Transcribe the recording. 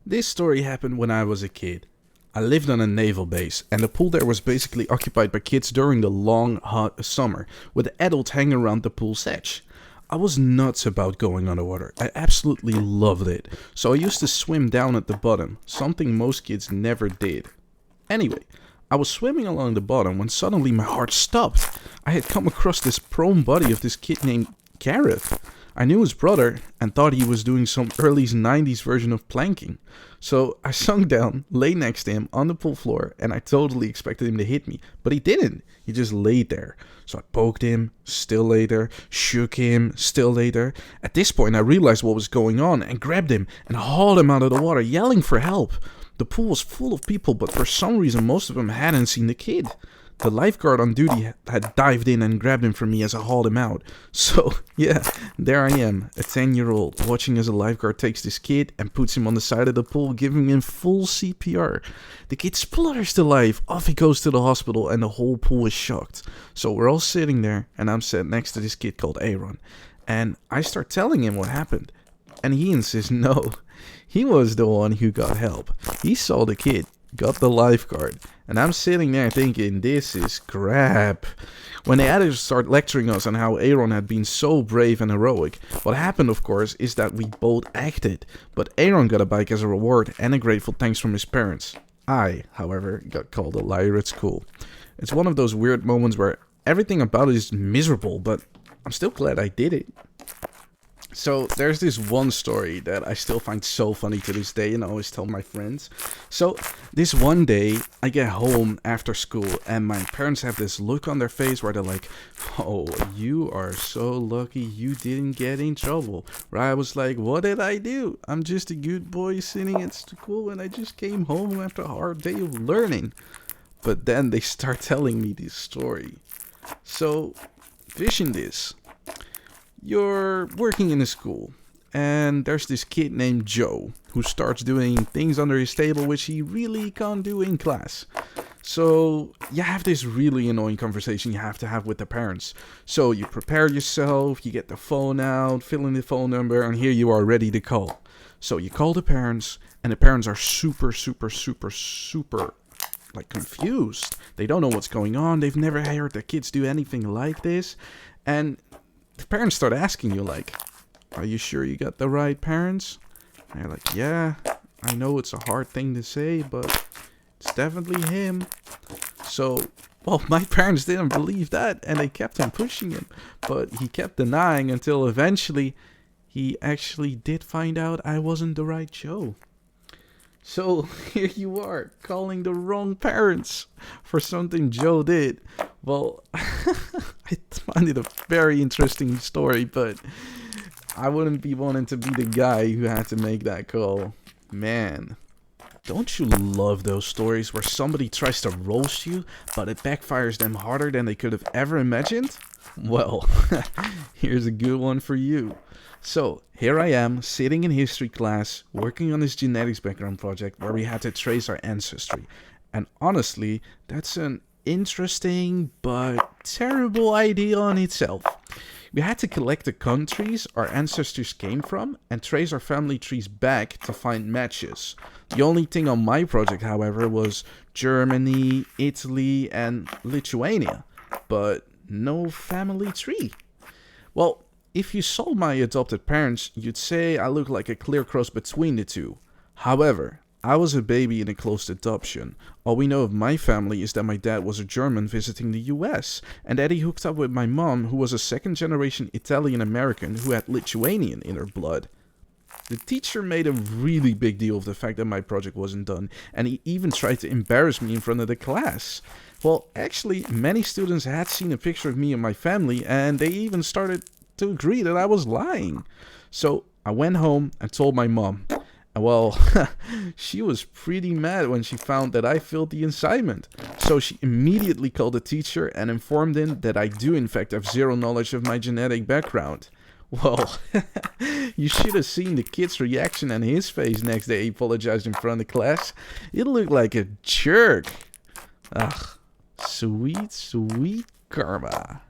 This story happened when I was a kid. I lived on a naval base, and the pool there was basically occupied by kids during the long, hot summer, with adults hanging around the pool's edge. I was nuts about going underwater. I absolutely loved it. So I used to swim down at the bottom, something most kids never did. Anyway, I was swimming along the bottom when suddenly my heart stopped. I had come across this prone body of this kid named Gareth. I knew his brother and thought he was doing some early 90s version of planking. So I sunk down, lay next to him on the pool floor, and I totally expected him to hit me. But he didn't. He just laid there. So I poked him, still lay there, shook him, still lay there. At this point I realized what was going on and grabbed him and hauled him out of the water, yelling for help. The pool was full of people, but for some reason most of them hadn't seen the kid. The lifeguard on duty had dived in and grabbed him from me as I hauled him out. So, yeah, there I am, a 10-year-old, watching as a lifeguard takes this kid and puts him on the side of the pool, giving him full CPR. The kid splutters to life, off he goes to the hospital, and the whole pool is shocked. So we're all sitting there, and I'm sat next to this kid called Aaron. And I start telling him what happened. And he insists no. He was the one who got help. He saw the kid, got the lifeguard, and I'm sitting there thinking, this is crap. When the others start lecturing us on how Aaron had been so brave and heroic, what happened, of course, is that we both acted. But Aaron got a bike as a reward and a grateful thanks from his parents. I, however, got called a liar at school. It's one of those weird moments where everything about it is miserable, but I'm still glad I did it. So there's this one story that I still find so funny to this day and I always tell my friends. So this one day I get home after school and my parents have this look on their face where they're like, oh, you are so lucky you didn't get in trouble. Where I was like, what did I do? I'm just a good boy sitting at school and I just came home after a hard day of learning. But then they start telling me this story. So vision this. You're working in a school, and there's this kid named Joe who starts doing things under his table which he really can't do in class. So you have this really annoying conversation you have to have with the parents. So you prepare yourself, you get the phone out, fill in the phone number, and here you are ready to call. So you call the parents, and the parents are super like confused. They don't know what's going on. They've never heard their kids do anything like this. And the parents start asking you like, are you sure you got the right parents? And you're like, yeah, I know it's a hard thing to say, but it's definitely him. So, well, my parents didn't believe that and they kept on pushing him. But he kept denying until eventually he actually did find out I wasn't the right Joe. So here you are, calling the wrong parents for something Joe did. Well, I find it a very interesting story, but I wouldn't be wanting to be the guy who had to make that call. Man, don't you love those stories where somebody tries to roast you, but it backfires them harder than they could have ever imagined? Well, here's a good one for you. So, here I am, sitting in history class, working on this genetics background project where we had to trace our ancestry. And honestly, that's an interesting but terrible idea on itself. We had to collect the countries our ancestors came from and trace our family trees back to find matches. The only thing on my project, however, was Germany, Italy, and Lithuania. But no family tree. Well, if you saw my adopted parents, you'd say I look like a clear cross between the two. However, I was a baby in a closed adoption. All we know of my family is that my dad was a German visiting the US, and that he hooked up with my mom, who was a second-generation Italian-American who had Lithuanian in her blood. The teacher made a really big deal of the fact that my project wasn't done, and he even tried to embarrass me in front of the class. Well, actually, many students had seen a picture of me and my family, and they even started to agree that I was lying. So I went home and told my mom. And well, she was pretty mad when she found that I filled the assignment. So she immediately called the teacher and informed him that I do in fact have zero knowledge of my genetic background. Well, you should have seen the kid's reaction and his face next day he apologized in front of the class. It looked like a jerk. Ugh, sweet karma.